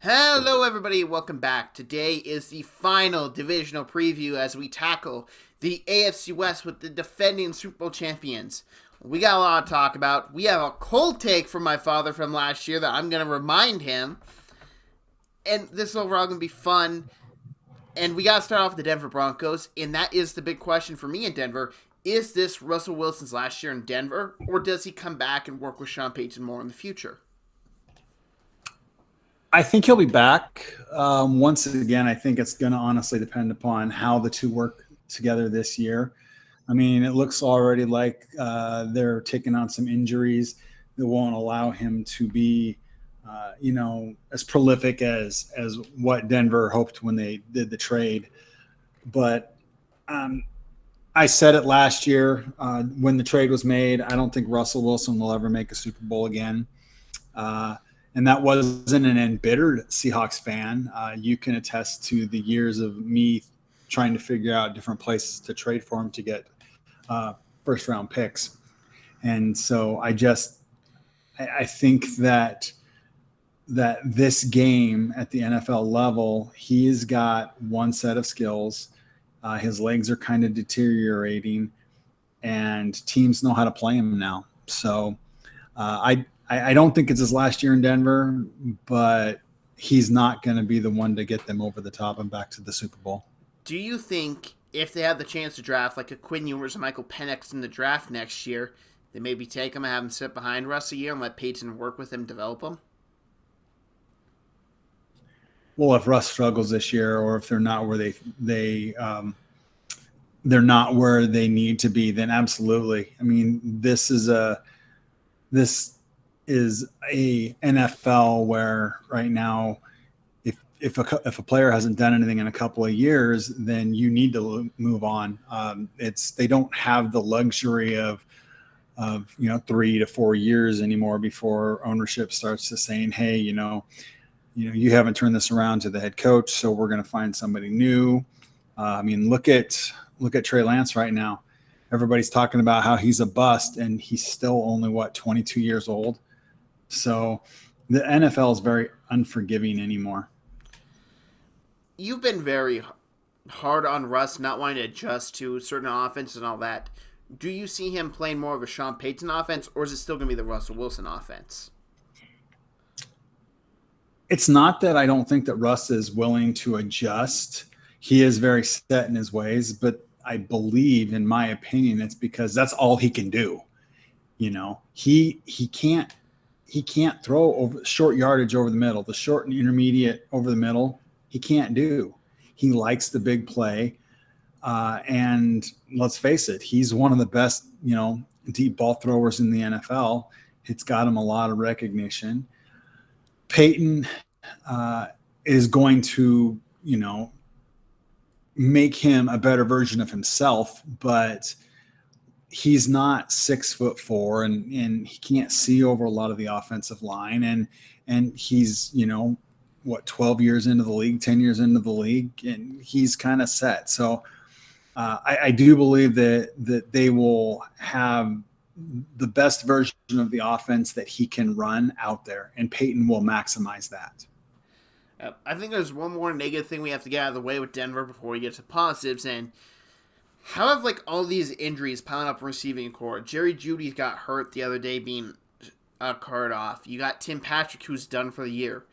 Hello, everybody. Welcome back. Today is the final divisional preview as we tackle the AFC West with the defending Super Bowl champions. We got a lot to talk about. We have a cold take from my father from last year that I'm going to remind him. And this is overall going to be fun. And we got to start off with the Denver Broncos. And that is the big question for me in Denver. Is this Russell Wilson's last year in Denver? Or does he come back and work with Sean Payton more in the future? I think he'll be back. Once again, I think it's going to honestly depend upon how the two work together this year. I mean, it looks already like they're taking on some injuries that won't allow him to be, as prolific as what Denver hoped when they did the trade. But I said it last year when the trade was made. I don't think Russell Wilson will ever make a Super Bowl again. And that wasn't an embittered Seahawks fan. You can attest to the years of me trying to figure out different places to trade for him to get first-round picks. And so I think that this game at the NFL level, he's got one set of skills. His legs are kind of deteriorating, and teams know how to play him now. So I don't think it's his last year in Denver, but he's not going to be the one to get them over the top and back to the Super Bowl. Do you think if they have the chance to draft like a Quinn Ewers or Michael Penix in the draft next year, they maybe take him and have him sit behind Russ a year and let Peyton work with him, develop him? Well, if Russ struggles this year, or if they're not where they're not where they need to be, then absolutely. I mean, this is a NFL where right now, if a player hasn't done anything in a couple of years, then you need to move on. They don't have the luxury of 3 to 4 years anymore before ownership starts to saying, hey, you haven't turned this around to the head coach, so we're going to find somebody new. I mean, look at Trey Lance right now. Everybody's talking about how he's a bust, and he's still only 22 years old. So the NFL is very unforgiving anymore. You've been very hard on Russ not wanting to adjust to certain offenses and all that. Do you see him playing more of a Sean Payton offense, or is it still going to be the Russell Wilson offense? It's not that I don't think that Russ is willing to adjust. He is very set in his ways, but I believe, in my opinion, it's because that's all he can do. He can't throw over short yardage over the middle, the short and intermediate over the middle. He can't do. He likes the big play, and let's face it, he's one of the best, deep ball throwers in the NFL. It's got him a lot of recognition. Peyton is going to, make him a better version of himself, but he's not 6'4", and he can't see over a lot of the offensive line. And he's, 12 years into the league, 10 years into the league, and he's kind of set. So I do believe that they will have the best version of the offense that he can run out there, and Peyton will maximize that. I think there's one more negative thing we have to get out of the way with Denver before we get to positives, and how have all these injuries piling up receiving core? Jerry Jeudy got hurt the other day being a card off. You got Tim Patrick who's done for the year.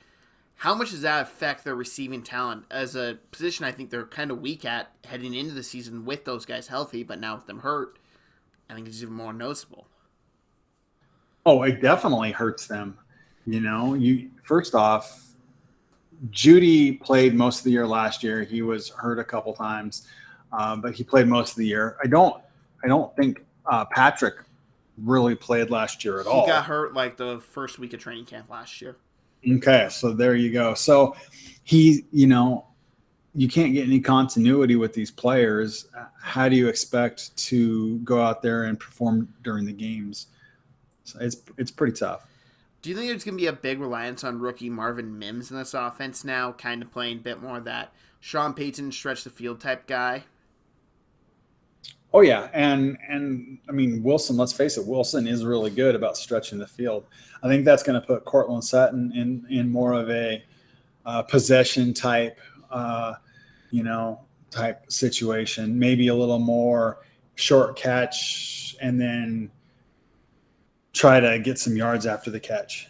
How much does that affect their receiving talent as a position I think they're kind of weak at heading into the season with those guys healthy, but now with them hurt, I think it's even more noticeable. Oh, it definitely hurts them. First off, Jeudy played most of the year last year. He was hurt a couple times, but he played most of the year. I don't think Patrick really played last year at all. He got hurt the first week of training camp last year. Okay, so there you go. So you can't get any continuity with these players. How do you expect to go out there and perform during the games? So it's pretty tough. Do you think there's going to be a big reliance on rookie Marvin Mims in this offense now, kind of playing a bit more of that Sean Payton stretch the field type guy? Oh yeah, and I mean Wilson. Let's face it, Wilson is really good about stretching the field. I think that's going to put Cortland Sutton in more of a possession type, type situation. Maybe a little more short catch and then try to get some yards after the catch.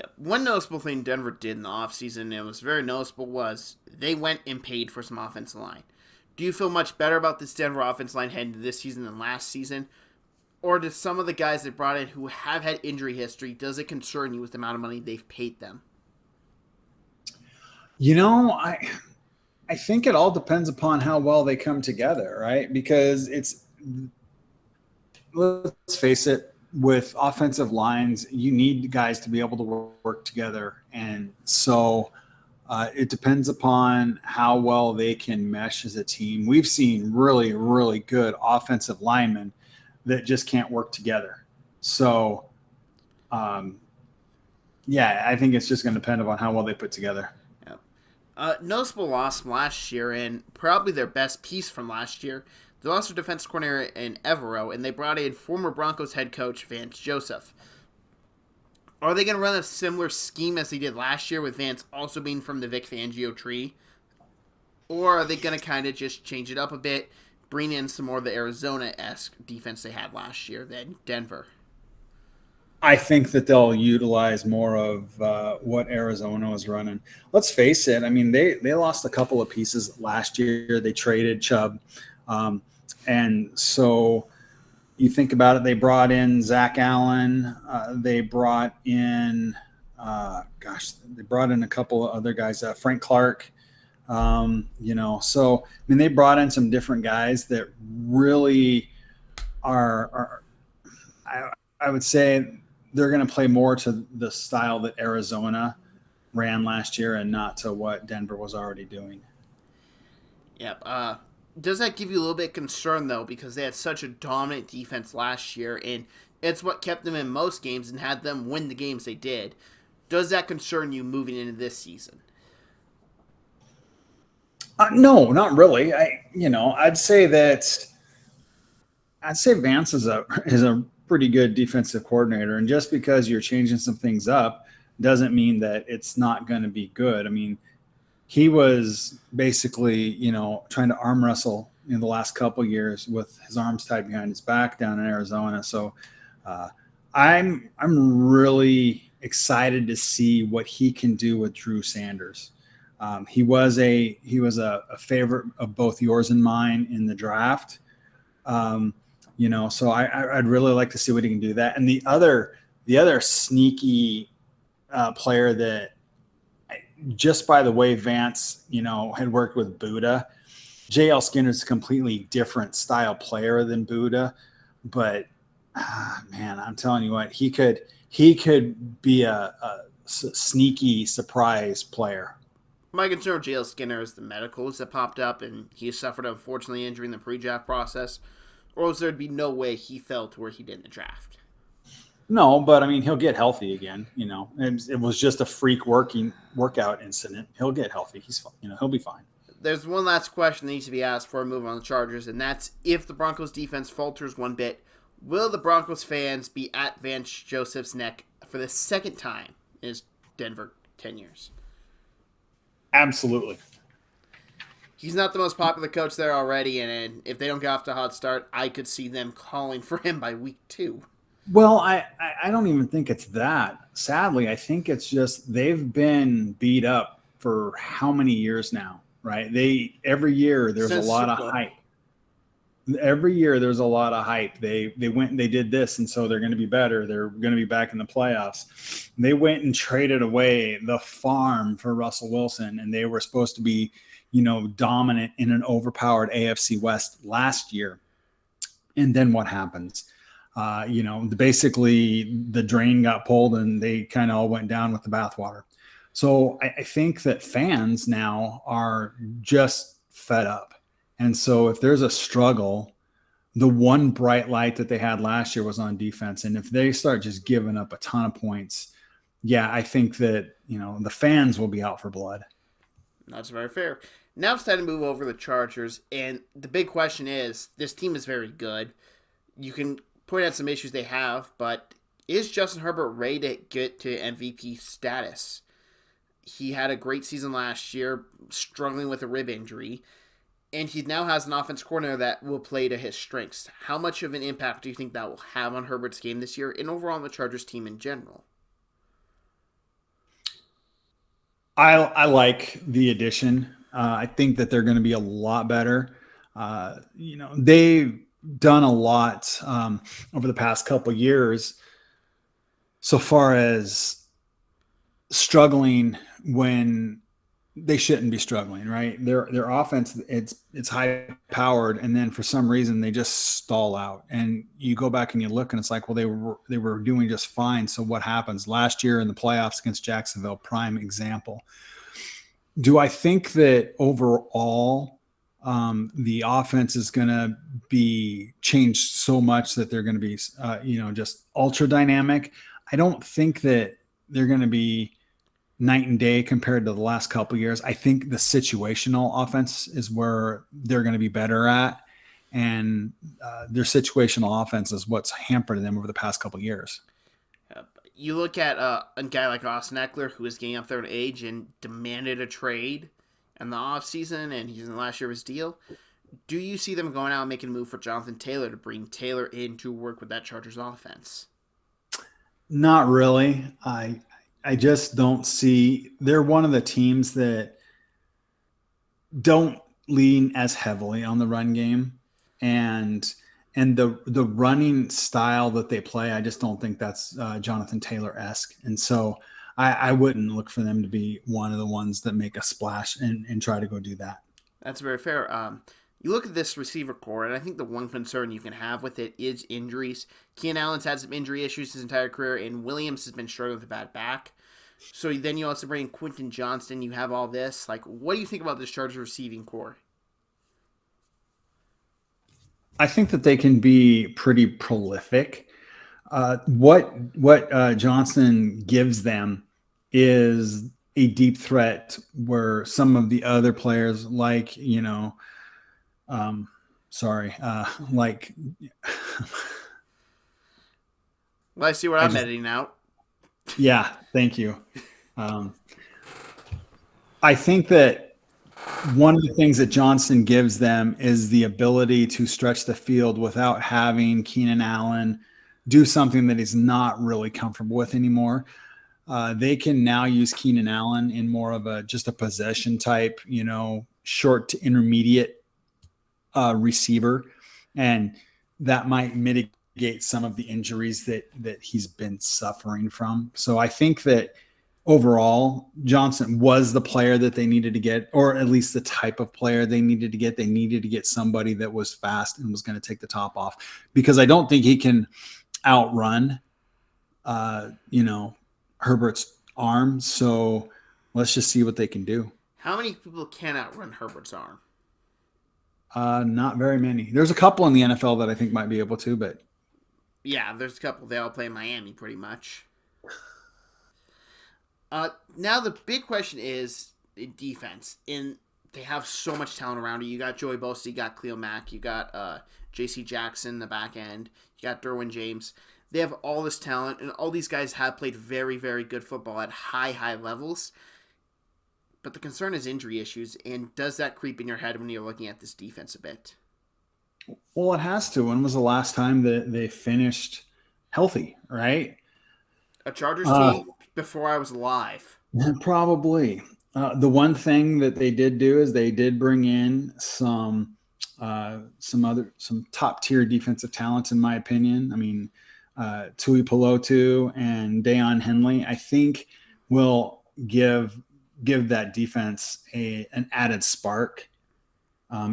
Yep. One noticeable thing Denver did in the offseason, and it was very noticeable, was they went and paid for some offensive line. Do you feel much better about this Denver offensive line heading into this season than last season? Or does some of the guys they brought in who have had injury history, does it concern you with the amount of money they've paid them? I think it all depends upon how well they come together, right? Because let's face it, with offensive lines, you need guys to be able to work together. And so it depends upon how well they can mesh as a team. We've seen really, really good offensive linemen that just can't work together. So, I think it's just going to depend upon how well they put together. Noticeable loss from last year, and probably their best piece from last year. They lost their defense coordinator in Evero, and they brought in former Broncos head coach Vance Joseph. Are they going to run a similar scheme as they did last year, with Vance also being from the Vic Fangio tree? Or are they going to kind of just change it up a bit, bring in some more of the Arizona-esque defense they had last year than Denver? I think that they'll utilize more of what Arizona was running. Let's face it. I mean, they lost a couple of pieces last year. They traded Chubb. And so you think about it, they brought in Zach Allen. They brought in, they brought in a couple of other guys, Frank Clark. So, I mean, they brought in some different guys that really are I would say they're going to play more to the style that Arizona ran last year and not to what Denver was already doing. Yep. Does that give you a little bit of concern, though, because they had such a dominant defense last year, and it's what kept them in most games and had them win the games they did? Does that concern you moving into this season? No, not really. I'd say Vance is a pretty good defensive coordinator, and just because you're changing some things up doesn't mean that it's not going to be good. I mean, he was basically, trying to arm wrestle in the last couple of years with his arms tied behind his back down in Arizona. So I'm really excited to see what he can do with Drew Sanders. He was a favorite of both yours and mine in the draft. So I'd really like to see what he can do that. And the other sneaky player that, just by the way Vance, had worked with Buddha, J.L. Skinner is a completely different style player than Buddha, but man, I'm telling you what, he could be a sneaky surprise player. My concern with J.L. Skinner is the medicals that popped up, and he suffered, unfortunately, injury in the pre-draft process, or else there'd be no way he fell to where he did in the draft. No, but I mean, he'll get healthy again. It was just a freak workout incident. He'll get healthy. He'll be fine. There's one last question that needs to be asked before we move on to the Chargers, and that's if the Broncos defense falters one bit, will the Broncos fans be at Vance Joseph's neck for the second time in his Denver 10 years? Absolutely. He's not the most popular coach there already, and if they don't get off to a hot start, I could see them calling for him by week 2. Well, I don't even think it's that. Sadly, I think it's just they've been beat up for how many years now, right? Every year there's a lot of hype. Every year there's a lot of hype. They went and they did this, and so they're going to be better. They're going to be back in the playoffs. They went and traded away the farm for Russell Wilson, and they were supposed to be, dominant in an overpowered AFC West last year. And then what happens? Basically the drain got pulled and they kind of all went down with the bathwater. So I think that fans now are just fed up. And so if there's a struggle, the one bright light that they had last year was on defense. And if they start just giving up a ton of points, I think that, the fans will be out for blood. That's very fair. Now it's time to move over to the Chargers. And the big question is, this team is very good. You can point out some issues they have, but is Justin Herbert ready to get to MVP status? He had a great season last year, struggling with a rib injury, and he now has an offense coordinator that will play to his strengths. How much of an impact do you think that will have on Herbert's game this year and overall on the Chargers team in general? I like the addition. I think that they're going to be a lot better. They've done a lot over the past couple years so far as struggling when they shouldn't be struggling, right? Their offense, it's high powered, and then for some reason they just stall out. And you go back and you look, and it's like, well, they were doing just fine. So what happens last year in the playoffs against Jacksonville? Prime example. Do I think that overall the offense is going to be changed so much that they're going to be, just ultra dynamic? I don't think that they're going to be night and day compared to the last couple of years. I think the situational offense is where they're going to be better at, and their situational offense is what's hampered them over the past couple of years. You look at a guy like Austin Eckler, who is getting up there in age and demanded a trade in the offseason, and he's in the last year of his deal. Do you see them going out and making a move for Jonathan Taylor to bring Taylor in to work with that Chargers offense? Not really. I just don't see. They're one of the teams that don't lean as heavily on the run game, and the running style that they play, I just don't think that's Jonathan Taylor-esque. And so I wouldn't look for them to be one of the ones that make a splash and try to go do that. That's very fair. You look at this receiver core, and I think the one concern you can have with it is injuries. Keenan Allen's had some injury issues his entire career, and Williams has been struggling with a bad back. So then you also bring in Quentin Johnston. You have all this. Like, what do you think about this Chargers receiving core? I think that they can be pretty prolific. What Johnson gives them is a deep threat where some of the other players, like like. Well, I see what I'm editing out. Yeah, thank you. I think that one of the things that Johnson gives them is the ability to stretch the field without having Keenan Allen do something that he's not really comfortable with anymore. They can now use Keenan Allen in more of just a possession type, short to intermediate receiver, and that might mitigate some of the injuries that he's been suffering from. So I think that overall, Johnson was the player that they needed to get, or at least the type of player they needed to get. They needed to get somebody that was fast and was going to take the top off, because I don't think he can outrun, Herbert's arm. So let's just see what they can do. How many people can outrun Herbert's arm? Not very many. There's a couple in the NFL that I think might be able to, but yeah, there's a couple. They all play in Miami, pretty much. Now the big question is in defense. They have so much talent around you. You got Joey Bosa, you got Khalil Mack, you got J.C. Jackson in the back end, you got Derwin James. They have all this talent, and all these guys have played very, very good football at high levels. But the concern is injury issues, and does that creep in your head when you're looking at this defense a bit? Well, it has to. When was the last time that they finished healthy, right? A Chargers team before I was alive. Probably. The one thing that they did do is they did bring in some top tier defensive talent, in my opinion. I mean, Tui Pelotu and Deion Henley, I think, will give that defense an added spark,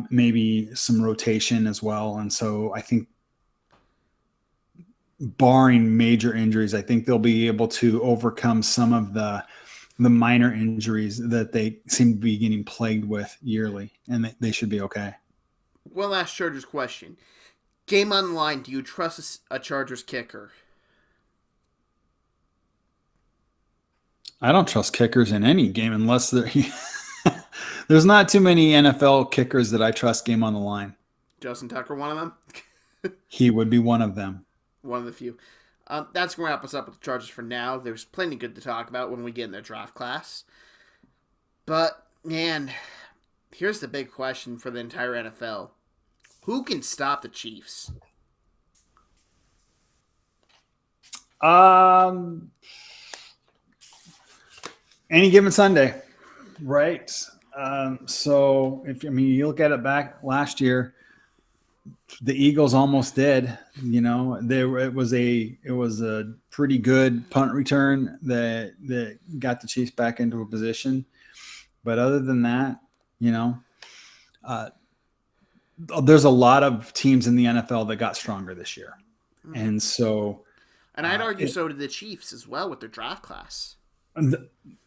maybe some rotation as well. And so I think, barring major injuries, I think they'll be able to overcome some of the minor injuries that they seem to be getting plagued with yearly, and they should be okay. One last Chargers question. Game on the line, do you trust a Chargers kicker? I don't trust kickers in any game unless they're there's not too many NFL kickers that I trust game on the line. Justin Tucker, one of them? He would be one of them. One of the few. That's going to wrap us up with the Chargers for now. There's plenty good to talk about when we get in their draft class. But man, here's the big question for the entire NFL: who can stop the Chiefs? Um, any given Sunday, right? So if you look at it back last year, the Eagles almost did. It was a pretty good punt return that got the Chiefs back into a position. But other than that, you know, uh, there's a lot of teams in the NFL that got stronger this year, Mm-hmm. and so And I'd argue it, so did the Chiefs as well with their draft class.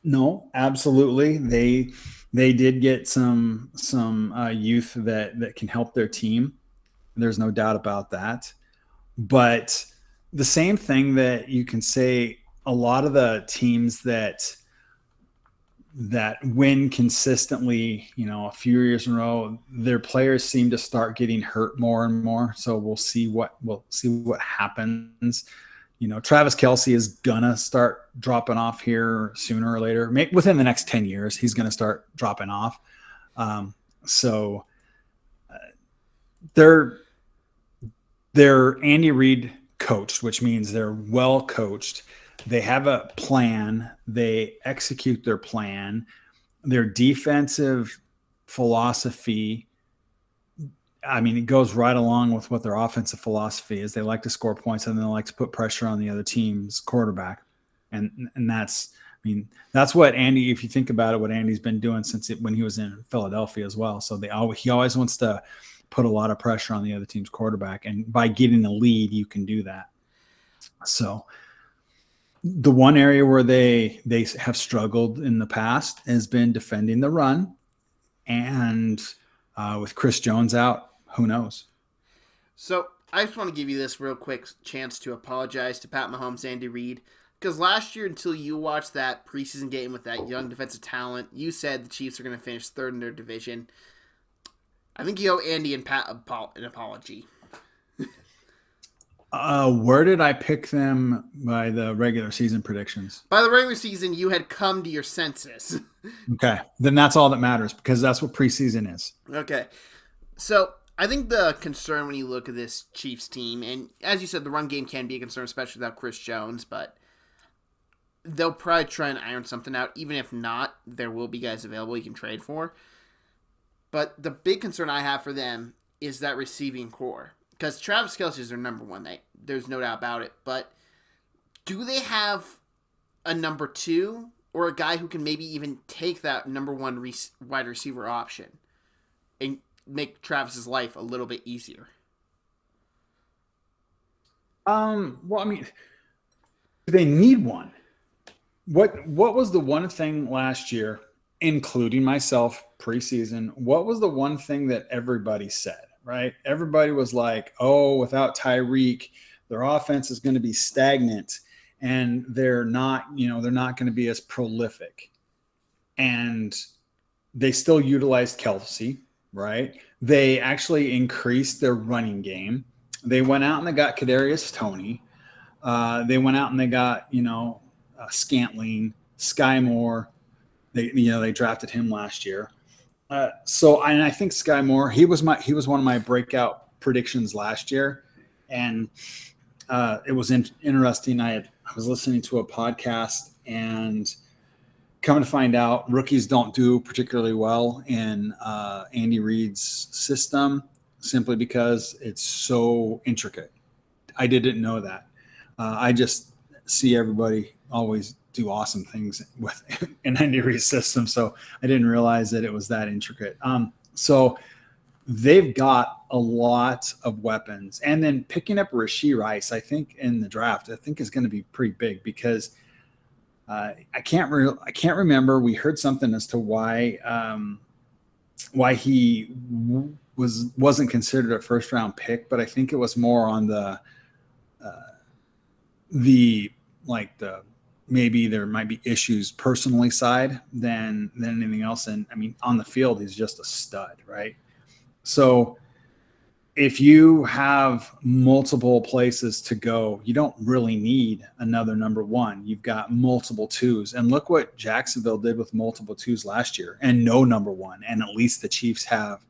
no, absolutely, they did get some youth that can help their team. There's no doubt about that. But the same thing that you can say, a lot of the teams that win consistently, a few years in a row, their players seem to start getting hurt more and more. So we'll see what happens. Travis Kelce is gonna start dropping off here sooner or later. Maybe within the next 10 years, he's gonna start dropping off. So they're Andy Reid coached, which means they're well coached. They have a plan. They execute their plan. Their defensive philosophy, it goes right along with what their offensive philosophy is. They like to score points and they like to put pressure on the other team's quarterback. And that's what Andy, if you think about it, what Andy's been doing when he was in Philadelphia as well. So he always wants to put a lot of pressure on the other team's quarterback. And by getting the lead, you can do that. So the one area where they have struggled in the past has been defending the run. And with Chris Jones out, who knows? So I just want to give you this real quick chance to apologize to Pat Mahomes, Andy Reid, because last year, until you watched that preseason game with that young defensive talent, you said the Chiefs are going to finish third in their division. I think you owe Andy and Pat an apology. Where did I pick them by the regular season predictions? By the regular season, you had come to your senses. Okay, then that's all that matters because that's what preseason is. Okay. So I think the concern when you look at this Chiefs team, and as you said, the run game can be a concern, especially without Chris Jones, but they'll probably try and iron something out. Even if not, there will be guys available you can trade for. But the big concern I have for them is that receiving core. Because Travis Kelce is their number one. There's no doubt about it. But do they have a number two or a guy who can maybe even take that number one wide receiver option and make Travis's life a little bit easier? They need one. What was the one thing last year, including myself preseason? What was the one thing that everybody said, right? Everybody was like, "Oh, without Tyreek, their offense is going to be stagnant and they're not going to be as prolific." And they still utilized Kelce, right? They actually increased their running game. They went out and they got Kadarius Toney. They went out and they got, Scantling, Sky Moore. They drafted him last year. And I think Sky Moore, he was one of my breakout predictions last year. And it was interesting. I was listening to a podcast and coming to find out rookies don't do particularly well in Andy Reid's system simply because it's so intricate. I didn't know that. I just see everybody always do awesome things with an Andy Reid system, so I didn't realize that it was that intricate. So they've got a lot of weapons, and then picking up Rashee Rice, I think in the draft, I think is going to be pretty big because I can't remember. We heard something as to why he wasn't considered a first round pick, but I think it was more on the maybe there might be issues personally side than anything else. And on the field, he's just a stud, right? So if you have multiple places to go, you don't really need another number one. You've got multiple twos. And look what Jacksonville did with multiple twos last year and no number one. And at least the Chiefs have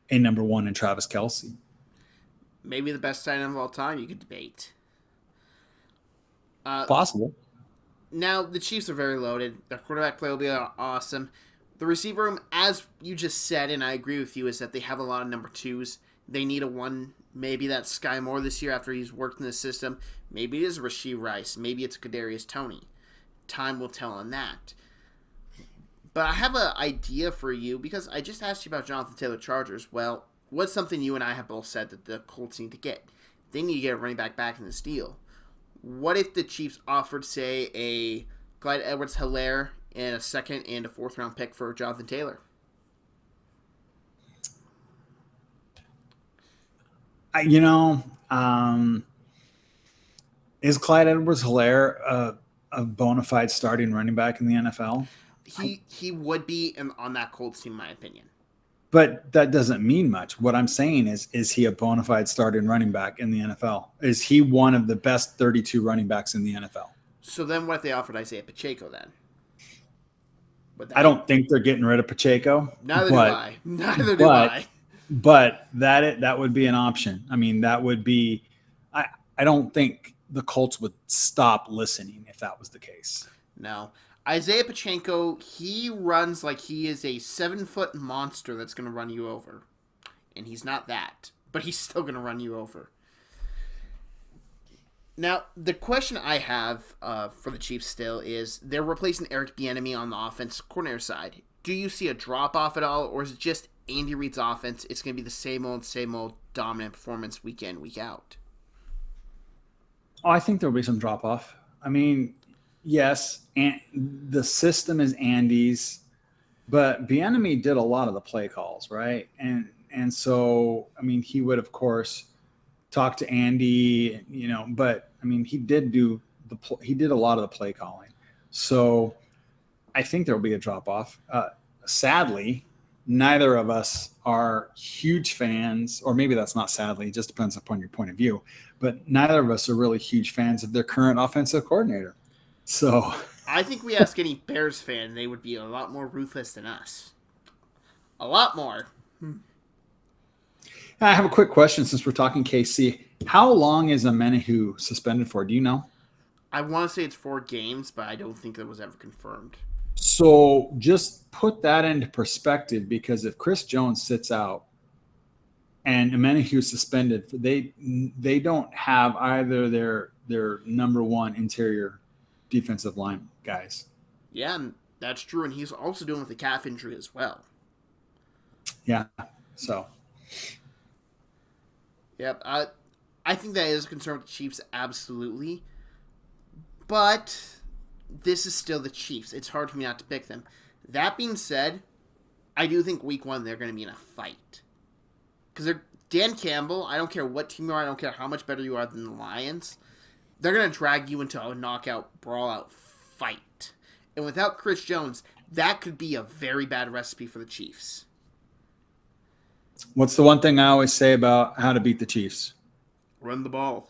a number one in Travis Kelce. Maybe the best tight end of all time, you could debate. Possible. Now, the Chiefs are very loaded. Their quarterback play will be awesome. The receiver room, as you just said, and I agree with you, is that they have a lot of number twos. They need a one. Maybe that's Sky Moore this year after he's worked in the system. Maybe it is Rashee Rice. Maybe it's Kadarius Toney. Time will tell on that. But I have an idea for you because I just asked you about Jonathan Taylor Chargers. Well, what's something you and I have both said that the Colts need to get? They need to get a running back in this deal. What if the Chiefs offered, say, a Clyde Edwards-Helaire and a second and a fourth-round pick for Jonathan Taylor? Is Clyde Edwards-Helaire a bona fide starting running back in the NFL? He would be on that Colts team, in my opinion. But that doesn't mean much. What I'm saying is he a bona fide starting running back in the NFL? Is he one of the best 32 running backs in the NFL? So then what if they offered Isaiah Pacheco then? I don't think they're getting rid of Pacheco. Neither do I. But that would be an option. I mean, that would be – I don't think the Colts would stop listening if that was the case. No. Isaiah Pacheco, he runs like he is a 7-foot monster that's going to run you over. And he's not that. But he's still going to run you over. Now, the question I have for the Chiefs still is they're replacing Eric Bieniemy on the offense coordinator side. Do you see a drop-off at all, or is it just Andy Reid's offense? It's going to be the same old dominant performance week in, week out? Oh, I think there'll be some drop-off. I mean, yes, and the system is Andy's, but Bieniemy did a lot of the play calls, right? And so, I mean, he would, of course, talk to Andy, but I mean, he did a lot of the play calling. So I think there'll be a drop off. Sadly, neither of us are huge fans, or maybe that's not sadly, it just depends upon your point of view, but neither of us are really huge fans of their current offensive coordinator. So I think we ask any Bears fan, they would be a lot more ruthless than us. A lot more. I have a quick question since we're talking KC. How long is Amenahu suspended for? Do you know? I want to say it's 4 games, but I don't think that was ever confirmed. So just put that into perspective, because if Chris Jones sits out and Amenahu suspended, they don't have either their number one interior defensive line guys. Yeah, that's true, and he's also dealing with a calf injury as well. Yeah, so. Yep, I think that is a concern with the Chiefs, absolutely. But this is still the Chiefs. It's hard for me not to pick them. That being said, I do think week 1 they're going to be in a fight. Because they're Dan Campbell, I don't care what team you are, I don't care how much better you are than the Lions, they're going to drag you into a knockout, brawl-out fight. And without Chris Jones, that could be a very bad recipe for the Chiefs. What's the one thing I always say about how to beat the Chiefs? Run the ball.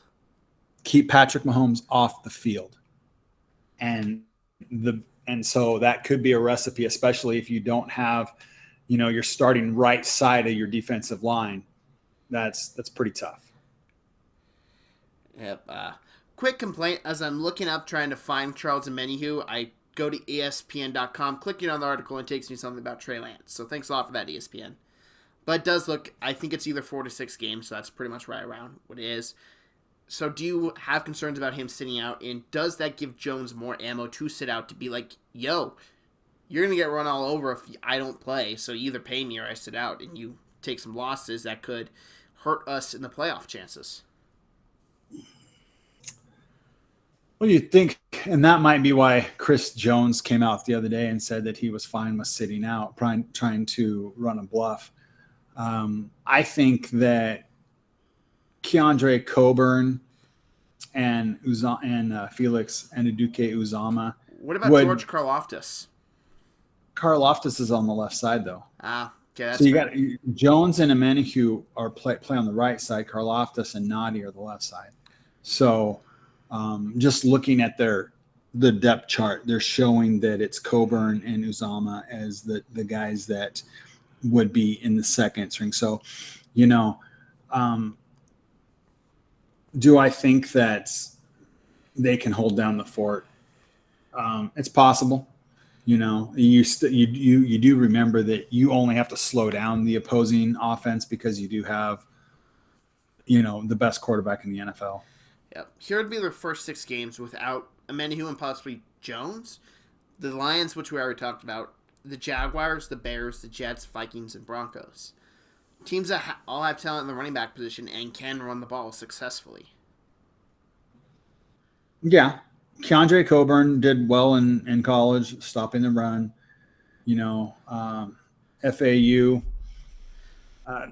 Keep Patrick Mahomes off the field. And so that could be a recipe, especially if you don't have, your starting right side of your defensive line. That's pretty tough. Yep. Quick complaint, as I'm looking up trying to find Charles Omenihu, I go to ESPN.com, clicking on the article, and it takes me something about Trey Lance. So thanks a lot for that, ESPN. But it does look, I think it's either 4 to 6 games, so that's pretty much right around what it is. So do you have concerns about him sitting out, and does that give Jones more ammo to sit out to be like, yo, you're going to get run all over if I don't play, so you either pay me or I sit out, and you take some losses that could hurt us in the playoff chances? Well, you think, and that might be why Chris Jones came out the other day and said that he was fine with sitting out, trying to run a bluff. I think that Keandre Coburn and Felix Anudike-Uzomah. What about George Karlaftis? Karlaftis is on the left side, though. Okay, that's So you fair. got Jones and Amenihu are play on the right side. Karlaftis and Nadi are the left side. So just looking at the depth chart, they're showing that it's Coburn and Uzama as the guys that would be in the second string. So, you know, um, do I think that they can hold down the fort? It's possible. You know, you do remember that you only have to slow down the opposing offense because you do have, the best quarterback in the NFL. Yep. Here would be their first 6 games without Amenihu and possibly Jones. The Lions, which we already talked about, the Jaguars, the Bears, the Jets, Vikings, and Broncos. Teams that all have talent in the running back position and can run the ball successfully. Yeah, Keandre Coburn did well in college, stopping the run. You know, FAU. Uh,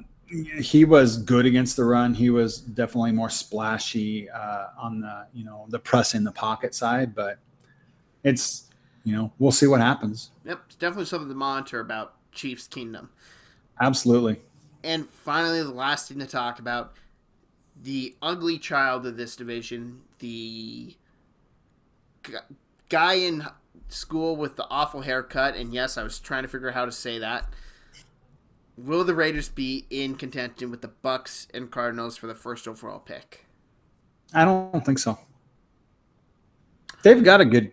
he was good against the run. He was definitely more splashy on the press in the pocket side, but it's we'll see what happens. Yep, it's definitely something to monitor about Chiefs Kingdom. Absolutely. And finally, the last thing to talk about, the ugly child of this division, the guy in school with the awful haircut, and yes, I was trying to figure out how to say that. Will the Raiders be in contention with the Bucks and Cardinals for the first overall pick? I don't think so. They've got a good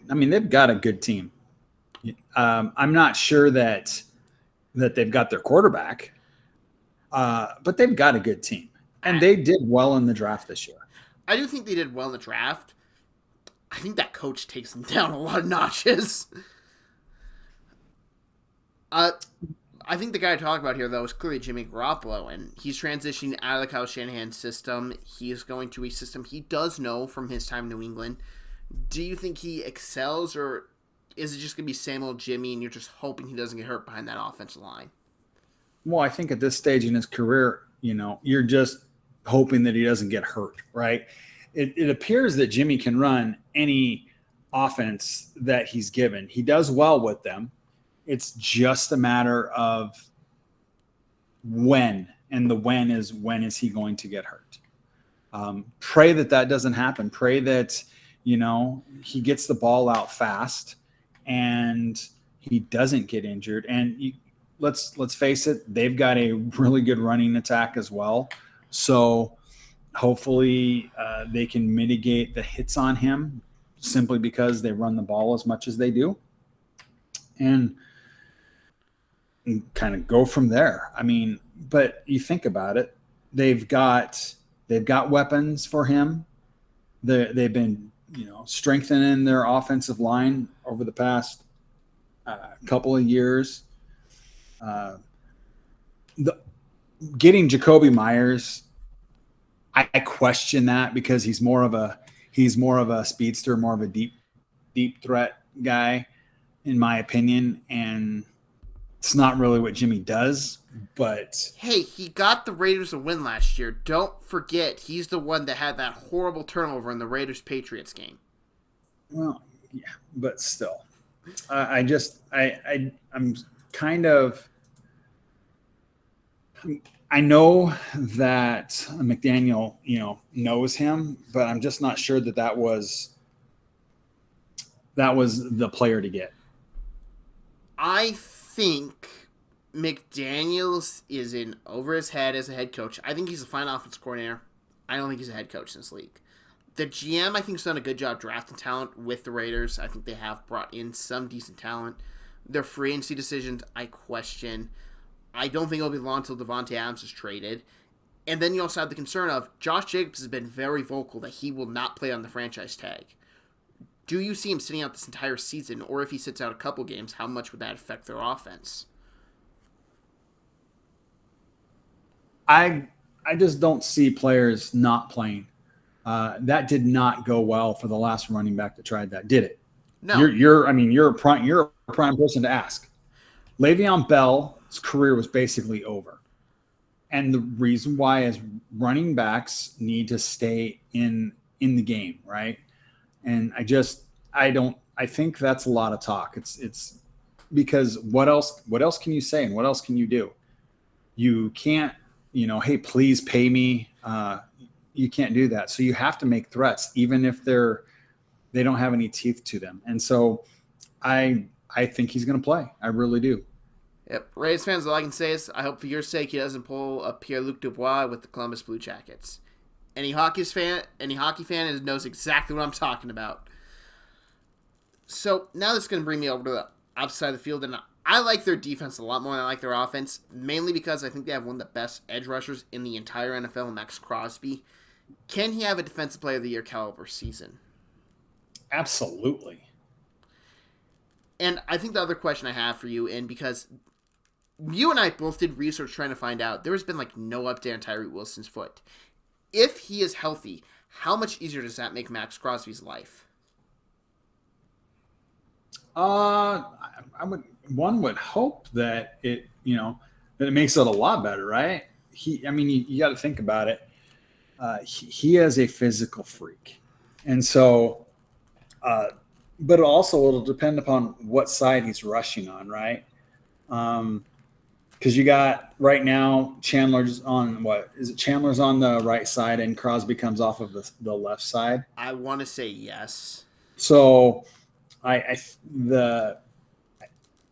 team. I'm not sure that they've got their quarterback, but they've got a good team, and they did well in the draft this year. I do think they did well in the draft. I think that coach takes them down a lot of notches. I think the guy I talk about here, though, is clearly Jimmy Garoppolo, and he's transitioning out of the Kyle Shanahan system. He is going to a system he does know from his time in New England. Do you think he excels, or is it just going to be same old Jimmy, and you're just hoping he doesn't get hurt behind that offensive line? Well, I think at this stage in his career, you're just hoping that he doesn't get hurt, right? It appears that Jimmy can run any offense that he's given. He does well with them. It's just a matter of when, and the when is he going to get hurt? Pray that doesn't happen. Pray that, he gets the ball out fast and he doesn't get injured. And let's face it, they've got a really good running attack as well. So hopefully they can mitigate the hits on him simply because they run the ball as much as they do. And kind of go from there. I mean, but you think about it, they've got weapons for him. They've been, strengthening their offensive line over the past couple of years. Getting Jacoby Myers, I question that because he's more of a speedster, more of a deep threat guy, in my opinion, and it's not really what Jimmy does. But hey, he got the Raiders a win last year. Don't forget, he's the one that had that horrible turnover in the Raiders-Patriots game. Well, yeah, but still, I'm kind of. I know that McDaniel, knows him, but I'm just not sure that was the player to get. I think McDaniels is in over his head as a head coach. I think he's a fine offense coordinator. I don't think he's a head coach in this league. The GM, I think, has done a good job drafting talent with the Raiders. I think they have brought in some decent talent. Their free agency decisions, I question. I don't think it'll be long until Devontae Adams is traded. And then you also have the concern of Josh Jacobs has been very vocal that he will not play on the franchise tag. Do you see him sitting out this entire season, or if he sits out a couple games, how much would that affect their offense? I just don't see players not playing. That did not go well for the last running back that tried that, did it? No. You're a prime person to ask. Le'Veon Bell's career was basically over. And the reason why is running backs need to stay in the game, right? And I think that's a lot of talk. It's because what else can you say and what else can you do? You can't, hey, please pay me. You can't do that. So you have to make threats, even if they don't have any teeth to them. And so I think he's going to play. I really do. Yep. Rays fans, all I can say is I hope for your sake he doesn't pull a Pierre-Luc Dubois with the Columbus Blue Jackets. Any hockey fan knows exactly what I'm talking about. So now this is going to bring me over to the outside of the field, and I like their defense a lot more than I like their offense, mainly because I think they have one of the best edge rushers in the entire NFL, Max Crosby. Can he have a Defensive Player of the Year caliber season? Absolutely. And I think the other question I have for you, and because you and I both did research trying to find out, there has been no update on Tyree Wilson's foot. If he is healthy, how much easier does that make Max Crosby's life? One would hope that it makes it a lot better, right? You got to think about it. He is a physical freak, and so, but also it'll depend upon what side he's rushing on, right? Because you got right now Chandler's on Chandler's on the right side and Crosby comes off of the left side. I want to say yes. So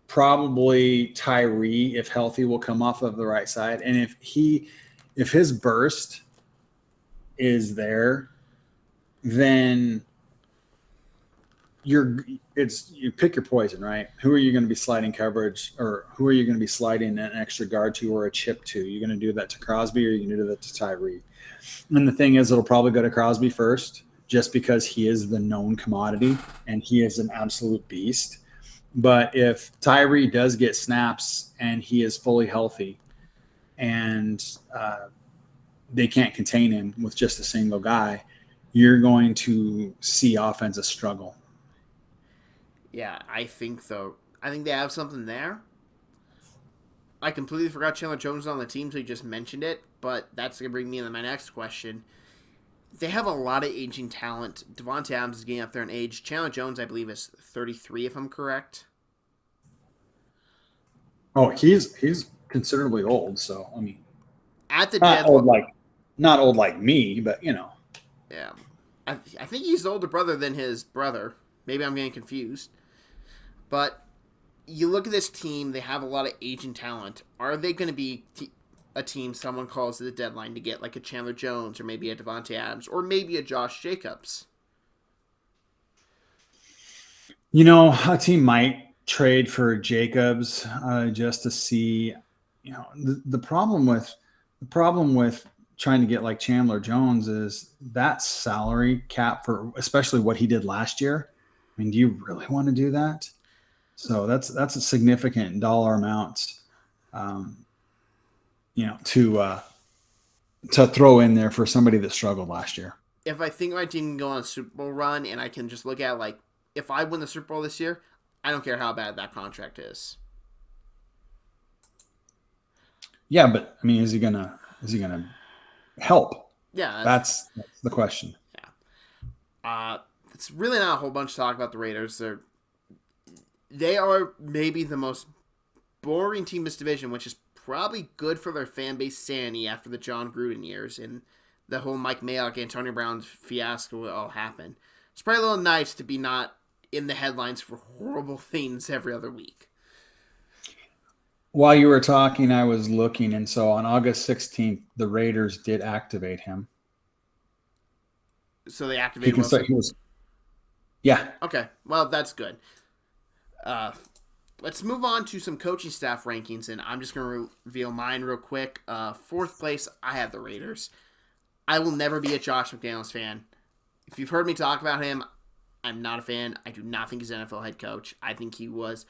probably Tyree, if healthy, will come off of the right side, and if his burst is there, then you pick your poison, right? Who are you going to be sliding coverage, or who are you going to be sliding an extra guard to or a chip to? You're going to do that to Crosby, or you're going to do that to Tyree. And the thing is, it'll probably go to Crosby first, just because he is the known commodity and he is an absolute beast. But if Tyree does get snaps and he is fully healthy and they can't contain him with just a single guy, you're going to see offenses struggle. Yeah, I think so. I think they have something there. I completely forgot Chandler Jones was on the team, so you just mentioned it, but that's going to bring me into my next question. They have a lot of aging talent. Devontae Adams is getting up there in age. Chandler Jones, I believe, is 33, if I'm correct. Oh, he's considerably old, so I mean, at the not old like me, but Yeah, I think he's the older brother than his brother. Maybe I'm getting confused. But you look at this team; they have a lot of aging talent. Are they going to be a team someone calls at the deadline to get like a Chandler Jones or maybe a Devontae Adams or maybe a Josh Jacobs? A team might trade for Jacobs just to see. The problem with trying to get like Chandler Jones is that salary cap for especially what he did last year. I mean, do you really want to do that? So that's a significant dollar amount, to throw in there for somebody that struggled last year. If I think my team can go on a Super Bowl run and I can just look at if I win the Super Bowl this year, I don't care how bad that contract is. Yeah, but I mean, is he gonna help? Yeah, that's the question. Yeah. It's really not a whole bunch to talk about the Raiders. They are maybe the most boring team in this division, which is probably good for their fan base sanity after the John Gruden years and the whole Mike Mayock, Antonio Brown fiasco will all happen. It's probably a little nice to be not in the headlines for horrible things every other week. While you were talking, I was looking, and so on August 16th, the Raiders did activate him. So they activated Wilson? Yeah. Okay, well, that's good. Let's move on to some coaching staff rankings, and I'm just going to reveal mine real quick. Fourth place, I have the Raiders. I will never be a Josh McDaniels fan. If you've heard me talk about him, I'm not a fan. I do not think he's an NFL head coach. I think he was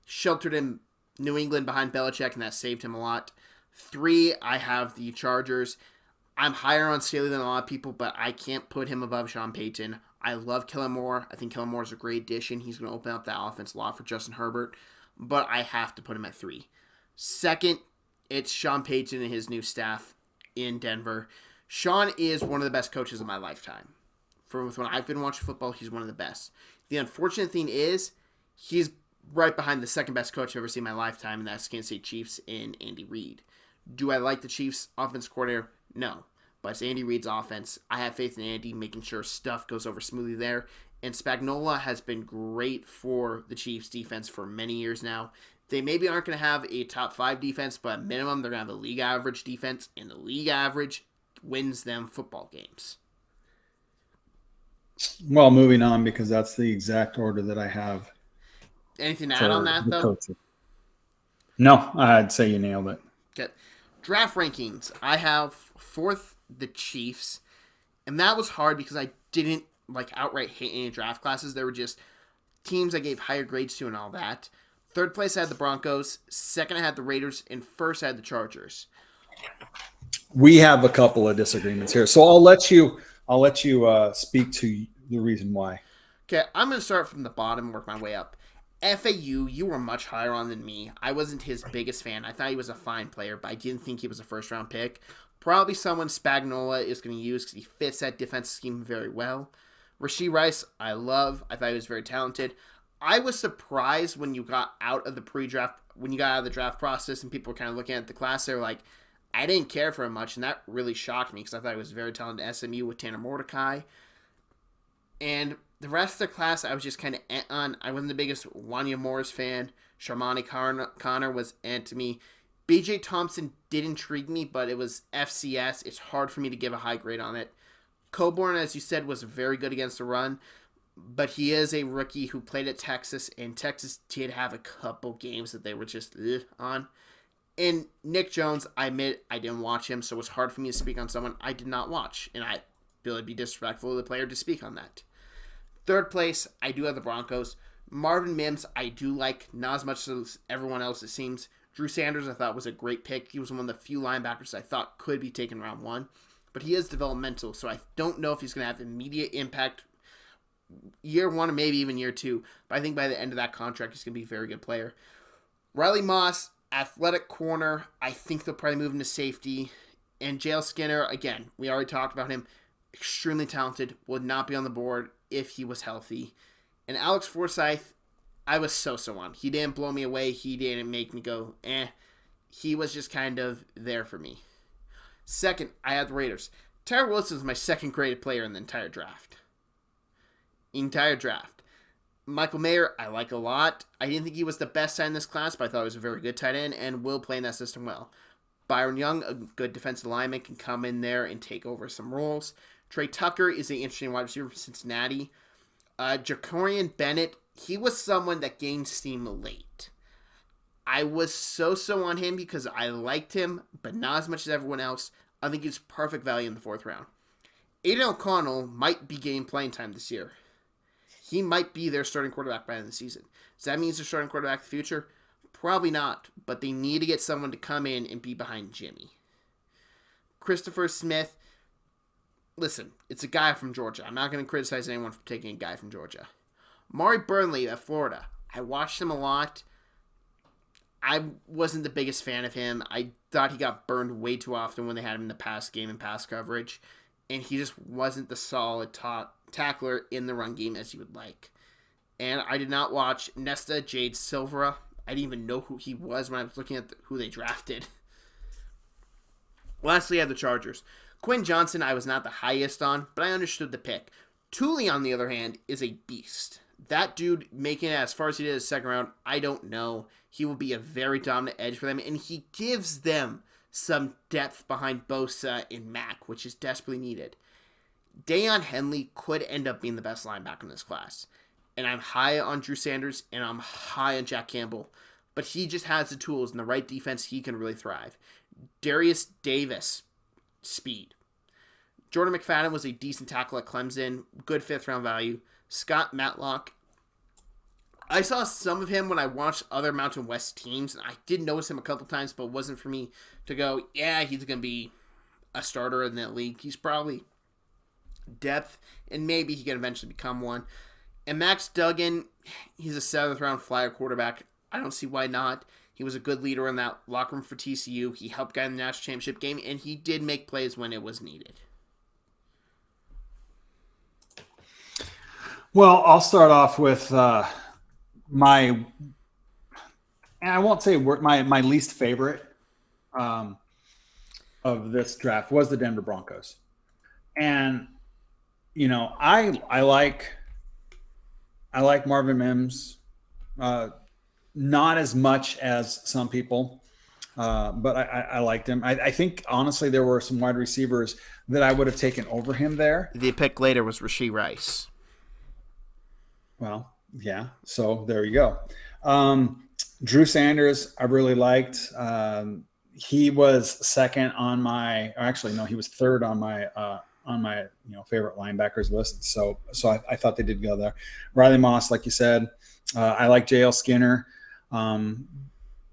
sheltered in New England behind Belichick, and that saved him a lot. 3, I have the Chargers. I'm higher on Staley than a lot of people, but I can't put him above Sean Payton. I love Kellen Moore. I think Kellen Moore is a great addition. He's going to open up that offense a lot for Justin Herbert, but I have to put him at 3. Second, it's Sean Payton and his new staff in Denver. Sean is one of the best coaches of my lifetime. From when I've been watching football, he's one of the best. The unfortunate thing is, he's right behind the second best coach I've ever seen in my lifetime, and that's Kansas City Chiefs in Andy Reid. Do I like the Chiefs' offense coordinator? No. But it's Andy Reid's offense. I have faith in Andy making sure stuff goes over smoothly there. And Spagnuolo has been great for the Chiefs' defense for many years now. They maybe aren't going to have a top 5 defense, but at minimum, they're going to have a league average defense, and the league average wins them football games. Well, moving on, because that's the exact order that I have. Anything to add on that, though? Coaches. No, I'd say you nailed it. Okay. Draft rankings. I have 4th, the Chiefs, and that was hard because I didn't outright hate any draft classes. There were just teams I gave higher grades to and all that. 3rd place, I had the Broncos. 2nd, I had the Raiders. And 1st, I had the Chargers. We have a couple of disagreements here, so I'll let you speak to the reason why. Okay, I'm going to start from the bottom and work my way up. FAU, you were much higher on than me. I wasn't his biggest fan. I thought he was a fine player, but I didn't think he was a first-round pick. Probably someone Spagnuolo is going to use because he fits that defensive scheme very well. Rashee Rice, I love. I thought he was very talented. I was surprised when you got out of the pre-draft, when you got out of the draft process and people were kind of looking at the class. They were like, I didn't care for him much, and that really shocked me because I thought he was very talented at SMU with Tanner Mordecai. And the rest of the class, I was just kind of on. I wasn't the biggest Wanya Morris fan. Sharmani Connor was to me. BJ Thompson did intrigue me, but it was FCS. It's hard for me to give a high grade on it. Coburn, as you said, was very good against the run, but he is a rookie who played at Texas, and Texas did have a couple games that they were just on. And Nick Jones, I admit I didn't watch him, so it was hard for me to speak on someone I did not watch, and I feel it'd be disrespectful of the player to speak on that. 3rd place, I do have the Broncos. Marvin Mims, I do like, not as much as everyone else, it seems. Drew Sanders, I thought, was a great pick. He was one of the few linebackers I thought could be taken round 1. But he is developmental, so I don't know if he's going to have immediate impact year 1 or maybe even year 2. But I think by the end of that contract, he's going to be a very good player. Riley Moss, athletic corner. I think they'll probably move him to safety. And Jale Skinner, again, we already talked about him. Extremely talented. Would not be on the board if he was healthy. And Alex Forsyth, I was so on. He didn't blow me away. He didn't make me go, eh. He was just kind of there for me. 2nd, I had the Raiders. Tyrell Wilson was my 2nd graded player in the entire draft. Michael Mayer, I like a lot. I didn't think he was the best side in this class, but I thought he was a very good tight end and will play in that system well. Byron Young, a good defensive lineman, can come in there and take over some roles. Trey Tucker is an interesting wide receiver from Cincinnati. Jacorian Bennett, he was someone that gained steam late. I was so on him because I liked him, but not as much as everyone else. I think he's perfect value in the 4th round. Aiden O'Connell might be getting playing time this year. He might be their starting quarterback by the end of the season. Does that mean he's their starting quarterback in the future? Probably not, but they need to get someone to come in and be behind Jimmy. Christopher Smith, listen, it's a guy from Georgia. I'm not going to criticize anyone for taking a guy from Georgia. Maury Burnley at Florida. I watched him a lot. I wasn't the biggest fan of him. I thought he got burned way too often when they had him in the pass game and pass coverage. And he just wasn't the solid tackler in the run game as you would like. And I did not watch Nesta Jade Silvera. I didn't even know who he was when I was looking at who they drafted. Lastly, I had the Chargers. Quinn Johnson, I was not the highest on, but I understood the pick. Tooley, on the other hand, is a beast. That dude making it as far as he did in the 2nd round, I don't know. He will be a very dominant edge for them, and he gives them some depth behind Bosa and Mack, which is desperately needed. Deion Henley could end up being the best linebacker in this class. And I'm high on Drew Sanders, and I'm high on Jack Campbell. But he just has the tools and the right defense, he can really thrive. Darius Davis, speed. Jordan McFadden was a decent tackle at Clemson, good 5th round value. Scott Matlock, I saw some of him when I watched other Mountain West teams, and I did notice him a couple times, but it wasn't for me to go, yeah, he's going to be a starter in that league. He's probably depth, and maybe he can eventually become one. And Max Duggan, he's a 7th round flyer quarterback. I don't see why not. He was a good leader in that locker room for TCU. He helped guide in the national championship game, and he did make plays when it was needed. Well, I'll start off with my, and I won't say my least favorite. of this draft was the Denver Broncos. And, I like Marvin Mims, not as much as some people, but I liked him. I think, honestly, there were some wide receivers that I would have taken over him there. The pick later was Rashee Rice. Well, yeah, so there you go. Drew Sanders, I really liked. He was second on my, or actually, no, he was third on my favorite linebackers list. So I thought they did go there. Riley Moss, like you said, I like JL Skinner, and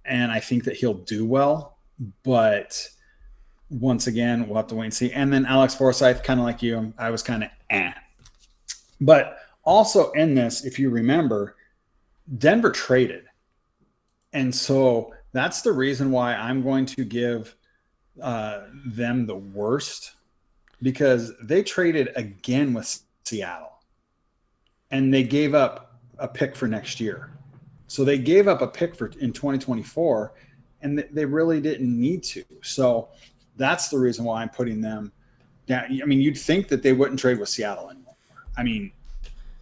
I think that he'll do well. But once again, we'll have to wait and see. And then Alex Forsyth, kind of like you, I was kind of But also in this, if you remember, Denver traded. And so that's the reason why I'm going to give them the worst, because they traded again with Seattle and they gave up a pick for next year. So they gave up a pick in 2024, and they really didn't need to. So that's the reason why I'm putting them down. I mean, you'd think that they wouldn't trade with Seattle anymore. I mean,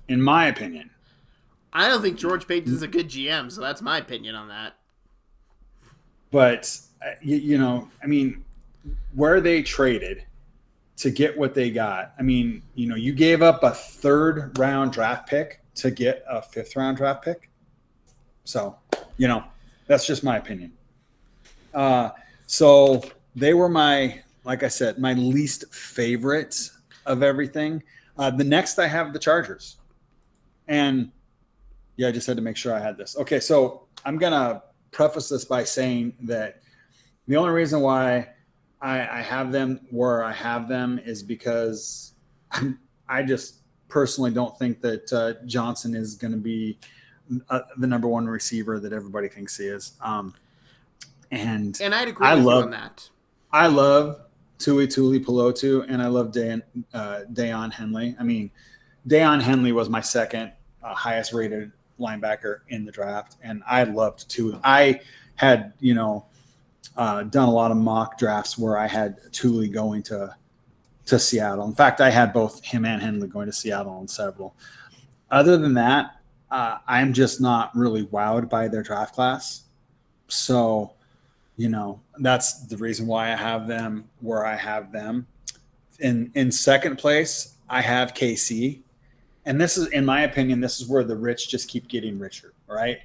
in my opinion. I don't think George Paton's a good GM, so that's my opinion on that. But, I mean, where they traded to get what they got, I mean, you gave up a 3rd-round draft pick to get a 5th-round draft pick. So, that's just my opinion. So they were like I said, my least favorite of everything. The next I have the Chargers. And, yeah, I just had to make sure I had this. Okay, so I'm going to preface this by saying that the only reason why I have them where I have them is because I just personally don't think that Johnson is going to be the number one receiver that everybody thinks he is. And I'd agree with you on that. I love Tuli Pelotu, and I love Deion Henley. I mean, Deion Henley was my second highest rated linebacker in the draft, and I loved Tuli. I had, done a lot of mock drafts where I had Tuli going to Seattle. In fact, I had both him and Henley going to Seattle on several. Other than that, I'm just not really wowed by their draft class. So, that's the reason why I have them where I have them. In second place, I have KC. And this is, in my opinion, this is where the rich just keep getting richer, right?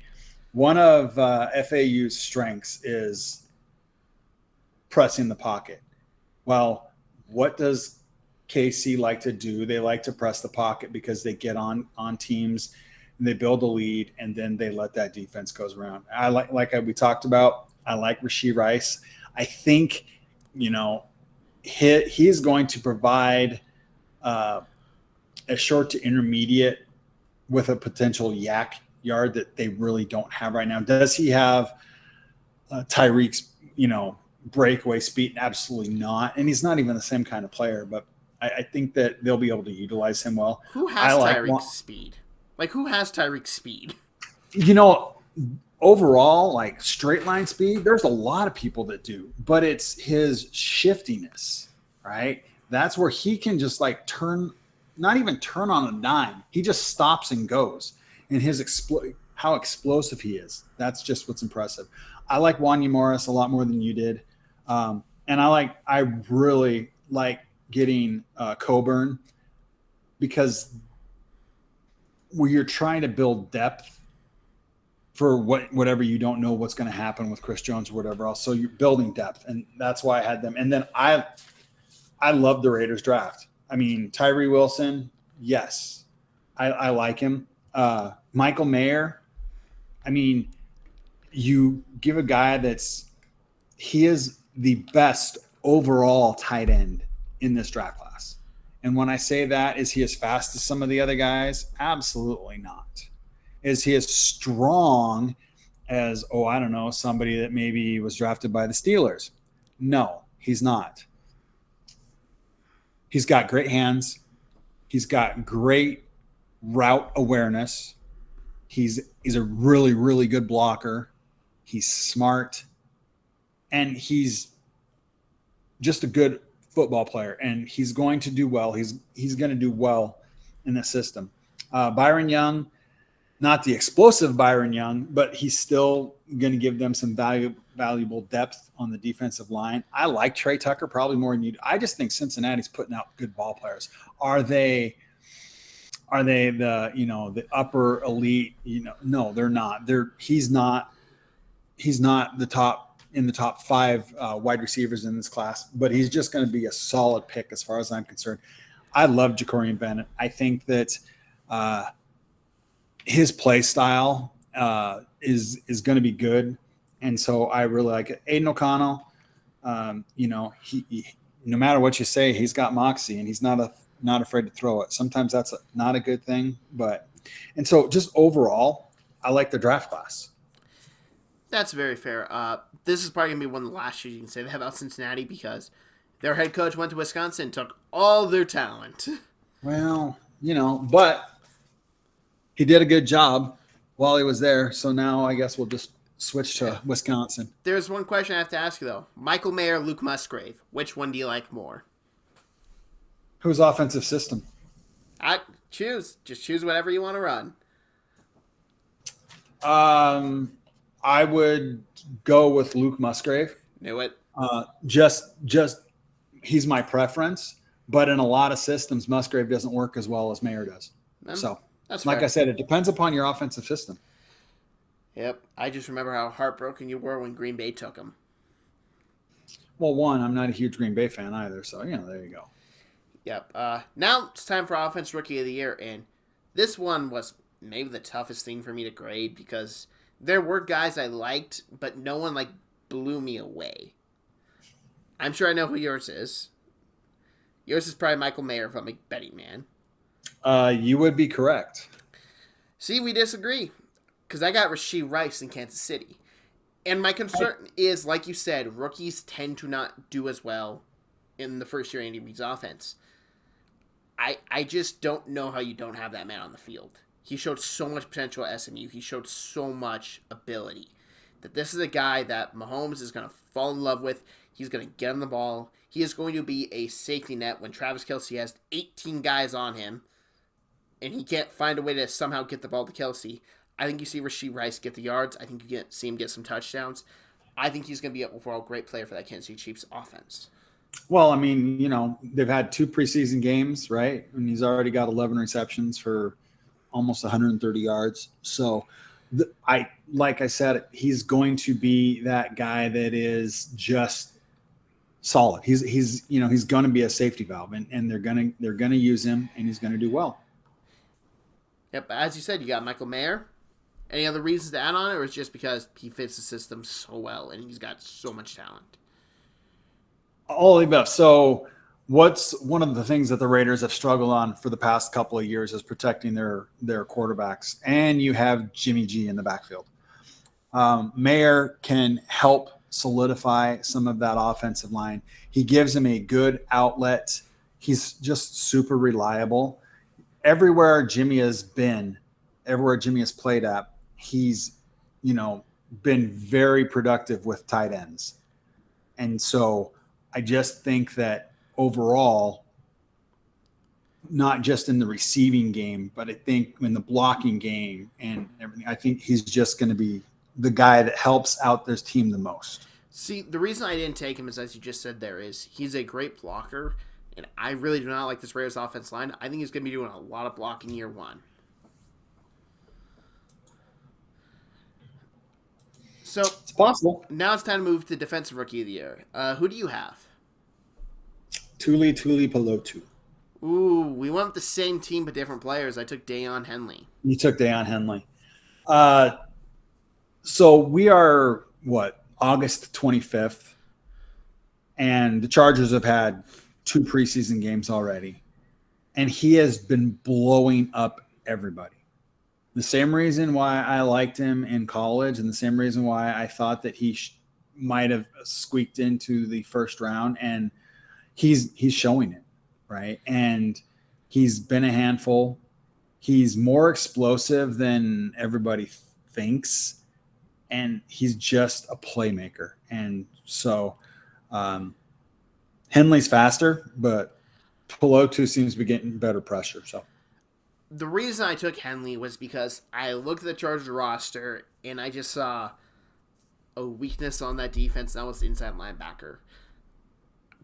One of FAU's strengths is pressing the pocket. Well, what does KC like to do? They like to press the pocket because they get on teams and they build a lead, and then they let that defense goes around. I like we talked about, I like Rashee Rice. I think, he's going to provide a short to intermediate with a potential yak yard that they really don't have right now. Does he have Tyreek's, breakaway speed? Absolutely not. And he's not even the same kind of player, but I think that they'll be able to utilize him well. Who has Tyreek's speed? Like, who has Tyreek's speed? Overall, like straight line speed, there's a lot of people that do, but it's his shiftiness, right? That's where he can just like not even turn on a dime. He just stops and goes. And how explosive he is. That's just what's impressive. I like Wanya Morris a lot more than you did. And I really like getting Coburn, because where you're trying to build depth for whatever you don't know what's going to happen with Chris Jones or whatever else. So you're building depth, and that's why I had them. And then I love the Raiders draft. I mean, Tyree Wilson, yes, I like him. Michael Mayer, I mean, you give a guy he is the best overall tight end in this draft class. And when I say that, is he as fast as some of the other guys? Absolutely not. Is he as strong as, somebody that maybe was drafted by the Steelers? No, he's not. He's got great hands. He's got great route awareness. He's a really, really good blocker. He's smart. And he's just a good football player, and he's going to do well. He's going to do well in the system. Byron Young, not the explosive Byron Young, but he's still going to give them some valuable depth on the defensive line. I like Trey Tucker probably more than you do. I just think Cincinnati's putting out good ball players. Are they the upper elite? No, they're not. He's not the top 5 wide receivers in this class, but he's just going to be a solid pick as far as I'm concerned. I love Jacorian Bennett. I think that his play style is going to be good, and so I really like it. Aiden O'Connell, he no matter what you say, he's got moxie, and he's not afraid to throw it. Sometimes that's not a good thing, and so just overall, I like the draft class. That's very fair. This is probably going to be one of the last years you can say that about Cincinnati because their head coach went to Wisconsin and took all their talent. Well, but he did a good job while he was there. So now I guess we'll just switch to Wisconsin. There's one question I have to ask you, though. Michael Mayer, Luke Musgrave. Which one do you like more? Whose offensive system? Choose. Just choose whatever you want to run. I would go with Luke Musgrave. Knew it. Just he's my preference, but in a lot of systems, Musgrave doesn't work as well as Mayer does. So, that's like fair. I said, it depends upon your offensive system. Yep. I just remember how heartbroken you were when Green Bay took him. Well, one, I'm not a huge Green Bay fan either, so there you go. Yep. Now it's time for Offense Rookie of the Year, and this one was maybe the toughest thing for me to grade because there were guys I liked, but no one blew me away. I'm sure I know who yours is. Yours is probably Michael Mayer if I'm a betting man. You would be correct. See, we disagree. Because I got Rashee Rice in Kansas City. And my concern is, like you said, rookies tend to not do as well in the first year Andy Reid's offense. I just don't know how you don't have that man on the field. He showed so much potential at SMU. He showed so much ability. That this is a guy that Mahomes is going to fall in love with. He's going to get him the ball. He is going to be a safety net when Travis Kelce has 18 guys on him. And he can't find a way to somehow get the ball to Kelce. I think you see Rashee Rice get the yards. I think you see him get some touchdowns. I think he's going to be an overall great player for that Kansas City Chiefs offense. Well, I mean, they've had 2 preseason games, right? And he's already got 11 receptions for almost 130 yards. So, like I said, he's going to be that guy that is just solid. He's going to be a safety valve, and they're going to use him, and he's going to do well. Yep, as you said, you got Michael Mayer. Any other reasons to add on it, or is it just because he fits the system so well and he's got so much talent? All the above. So what's one of the things that the Raiders have struggled on for the past couple of years is protecting their quarterbacks. And you have Jimmy G in the backfield. Mayer can help solidify some of that offensive line. He gives him a good outlet. He's just super reliable. Everywhere Jimmy has played at, he's, been very productive with tight ends. And so I just think that overall, not just in the receiving game, but I think in the blocking game and everything, I think he's just going to be the guy that helps out this team the most. See, the reason I didn't take him is, as you just said there, is he's a great blocker, and I really do not like this Raiders offense line. I think he's going to be doing a lot of blocking year one. So it's possible. Now it's time to move to Defensive Rookie of the Year. Who do you have? Tuli Pelotu. Ooh, we went with the same team but different players. I took Deion Henley. You took Deion Henley. So we are, August 25th, and the Chargers have had 2 preseason games already, and he has been blowing up everybody. The same reason why I liked him in college and the same reason why I thought that he might have squeaked into the first round, and he's showing it, right? And he's been a handful. He's more explosive than everybody thinks, and he's just a playmaker. And so Henley's faster, but Pelotu seems to be getting better pressure. So The reason I took Henley was because I looked at the Chargers roster and I just saw a weakness on that defense, and that was the inside linebacker.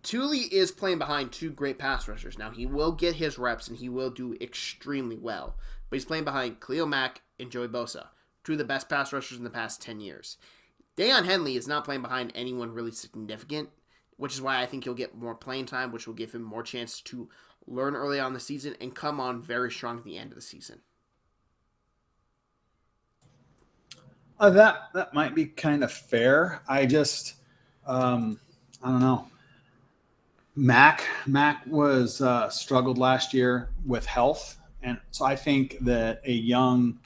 Thule is playing behind two great pass rushers. Now, he will get his reps and he will do extremely well, but he's playing behind Khalil Mack and Joey Bosa, two of the best pass rushers in the past 10 years. Deion Henley is not playing behind anyone really significant, which is why I think he'll get more playing time, which will give him more chance to learn early on in the season and come on very strong at the end of the season. That might be kind of fair. I just I don't know. Mac was struggled last year with health, and so I think that a young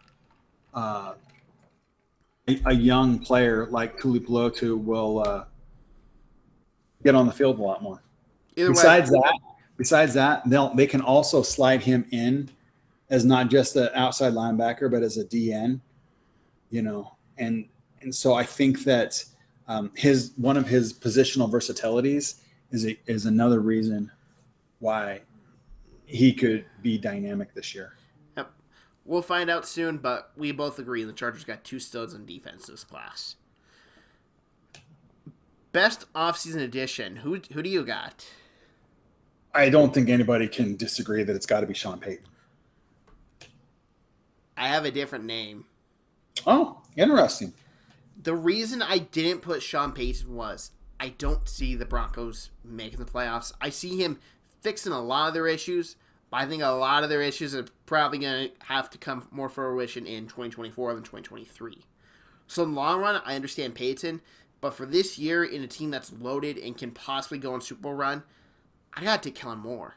player like Tuli Pelotu will get on the field a lot more. Besides that, they can also slide him in as not just an outside linebacker, but as a DN. And so I think that one of his positional versatilities is another reason why he could be dynamic this year. Yep. We'll find out soon, but we both agree the Chargers got two studs in defense this class. Best offseason addition. Who do you got? I don't think anybody can disagree that it's got to be Sean Payton. I have a different name. Oh, interesting. The reason I didn't put Sean Payton was I don't see the Broncos making the playoffs. I see him fixing a lot of their issues, but I think a lot of their issues are probably going to have to come more fruition in 2024 than 2023. So in the long run, I understand Payton, but for this year in a team that's loaded and can possibly go on Super Bowl run, I got to take Kellen Moore.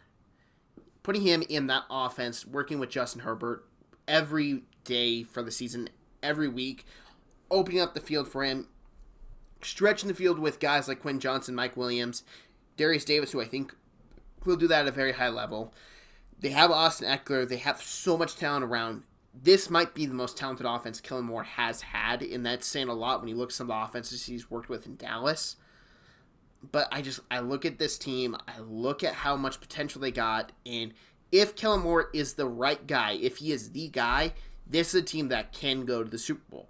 Putting him in that offense, working with Justin Herbert every day for the season, every week, opening up the field for him, stretching the field with guys like Quinn Johnson, Mike Williams, Darius Davis, who I think will do that at a very high level. They have Austin Eckler. They have so much talent around. This might be the most talented offense Kellen Moore has had, and that's saying a lot when you look at some of the offenses he's worked with in Dallas. But I look at this team, I look at how much potential they got, and if Kellen Moore is the right guy, if he is the guy, this is a team that can go to the Super Bowl.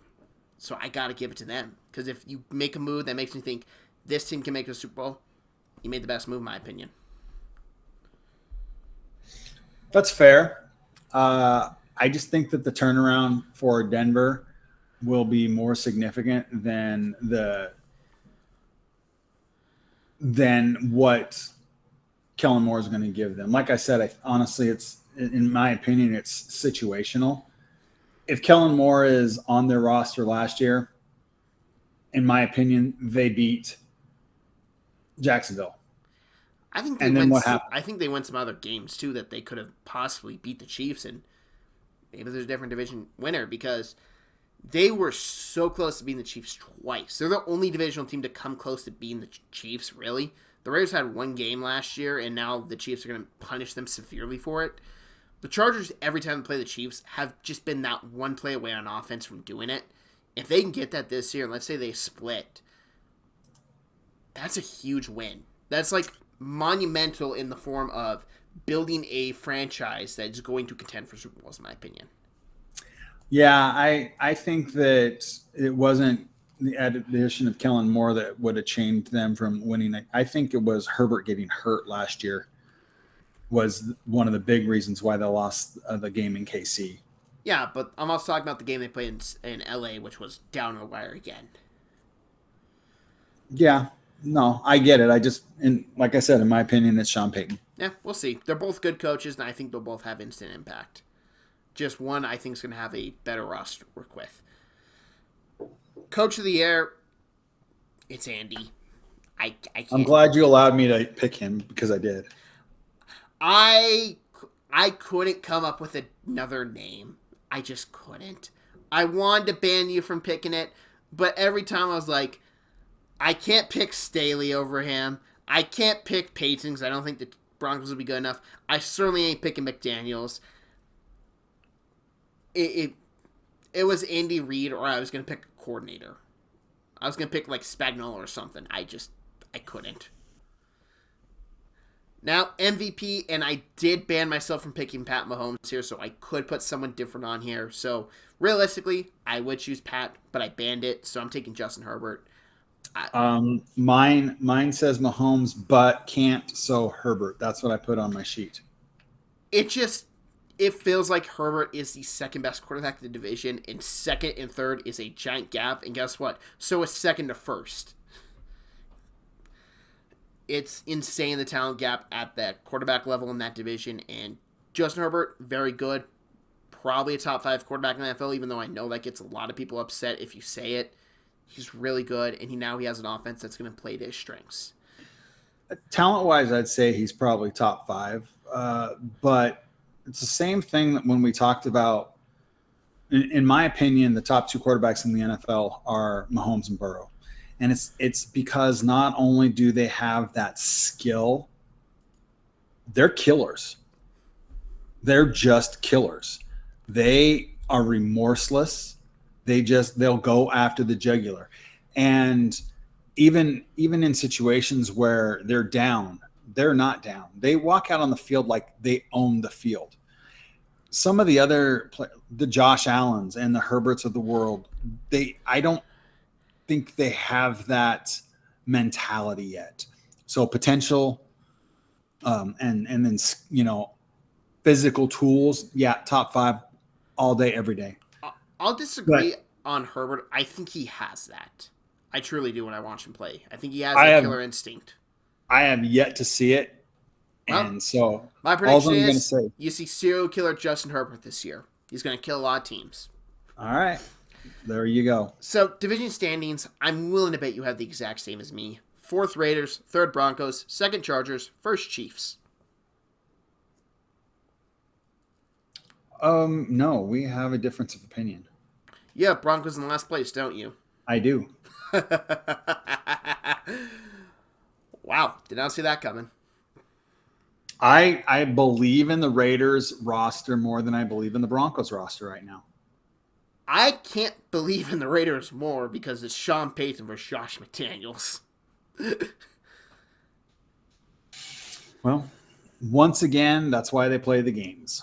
So I got to give it to them. Because if you make a move that makes me think this team can make the Super Bowl, you made the best move, in my opinion. That's fair. I just think that the turnaround for Denver will be more significant than what Kellen Moore is going to give them. Like I said, honestly, it's, in my opinion, it's situational. If Kellen Moore is on their roster last year, in my opinion, they beat Jacksonville. I think they won some other games too that they could have possibly beat the Chiefs, and maybe there's a different division winner because they were so close to beating the Chiefs twice. They're the only divisional team to come close to beating the Chiefs, really. The Raiders had one game last year, and now the Chiefs are going to punish them severely for it. The Chargers, every time they play the Chiefs, have just been that one play away on offense from doing it. If they can get that this year, and let's say they split, that's a huge win. That's like monumental in the form of building a franchise that's going to contend for Super Bowls, in my opinion. Yeah, I think that it wasn't the addition of Kellen Moore that would have changed them from winning. I think it was Herbert getting hurt last year was one of the big reasons why they lost the game in KC. Yeah, but I'm also talking about the game they played in LA, which was down the wire again. Yeah, no, I get it. Like I said, in my opinion, it's Sean Payton. Yeah, we'll see. They're both good coaches, and I think they'll both have instant impact. Just one, I think, is going to have a better roster to work with. Coach of the year, it's Andy. I can't. I'm glad you allowed me to pick him because I did. I couldn't come up with another name. I just couldn't. I wanted to ban you from picking it, but every time I was like, I can't pick Staley over him. I can't pick Payton because I don't think the Broncos will be good enough. I certainly ain't picking McDaniels. It was Andy Reid, or I was going to pick a coordinator. I was going to pick like Spagnuolo or something. I couldn't. Now, MVP, and I did ban myself from picking Pat Mahomes here, so I could put someone different on here. So, realistically, I would choose Pat, but I banned it, so I'm taking Justin Herbert. Mine says Mahomes, but can't, so Herbert. That's what I put on my sheet. It feels like Herbert is the second best quarterback in the division, and second and third is a giant gap, and guess what? So is second to first. It's insane, the talent gap at that quarterback level in that division, and Justin Herbert, very good. Probably a top 5 quarterback in the NFL, even though I know that gets a lot of people upset if you say it. He's really good, and he has an offense that's going to play to his strengths. Talent-wise, I'd say he's probably top 5, but it's the same thing that when we talked about, in my opinion, the top 2 quarterbacks in the NFL are Mahomes and Burrow. And it's because not only do they have that skill, they're killers. They're just killers. They are remorseless. They'll go after the jugular. And even in situations where they're down, they're not down. They walk out on the field like they own the field. Some of the other, the Josh Allens and the Herberts of the world, I don't think they have that mentality yet. So potential, and then physical tools. Yeah, top 5 all day, every day. I'll disagree on Herbert. I think he has that. I truly do when I watch him play. I think he has that killer instinct. I have yet to see it, and so my prediction is you see serial killer Justin Herbert this year. He's going to kill a lot of teams. All right. There you go. So, division standings, I'm willing to bet you have the exact same as me. 4th Raiders, 3rd Broncos, 2nd Chargers, 1st Chiefs. No, we have a difference of opinion. Yeah, Broncos in last place, don't you? I do. Wow, did not see that coming. I believe in the Raiders roster more than I believe in the Broncos roster right now. I can't believe in the Raiders more because it's Sean Payton versus Josh McDaniels. Well, once again, that's why they play the games.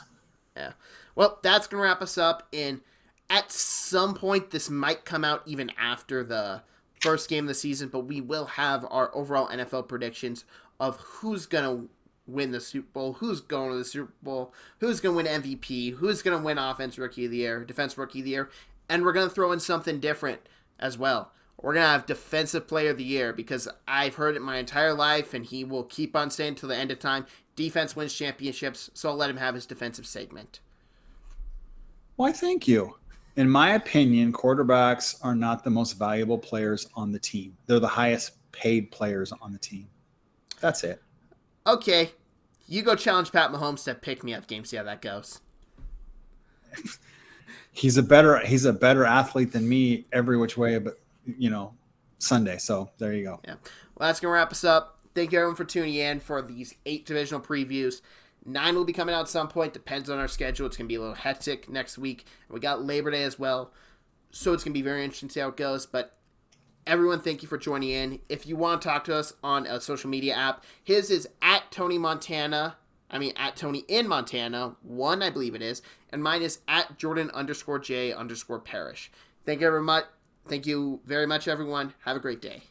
Yeah. Well, that's going to wrap us up. And at some point, this might come out even after the first game of the season, but we will have our overall NFL predictions of who's going to win the Super Bowl, who's going to the Super Bowl, who's going to win MVP, who's going to win Offense Rookie of the Year, Defense Rookie of the Year, and we're going to throw in something different as well. We're going to have Defensive Player of the Year because I've heard it my entire life, and he will keep on saying till the end of time, defense wins championships, so I'll let him have his defensive segment. Why, thank you. In my opinion, quarterbacks are not the most valuable players on the team. They're the highest paid players on the team. That's it. Okay, you go challenge Pat Mahomes to pick me up game. See how that goes. He's a better athlete than me every which way, but Sunday. So there you go. Yeah. Well, that's gonna wrap us up. Thank you everyone for tuning in for these 8 divisional previews. 9 will be coming out at some point. Depends on our schedule. It's gonna be a little hectic next week. We got Labor Day as well, so it's gonna be very interesting to see how it goes. But everyone, thank you for joining in. If you want to talk to us on a social media app, his is at Tony Montana. At Tony in Montana, 1, I believe it is. And mine is at Jordan_J_Parish. Thank you very much, everyone. Have a great day.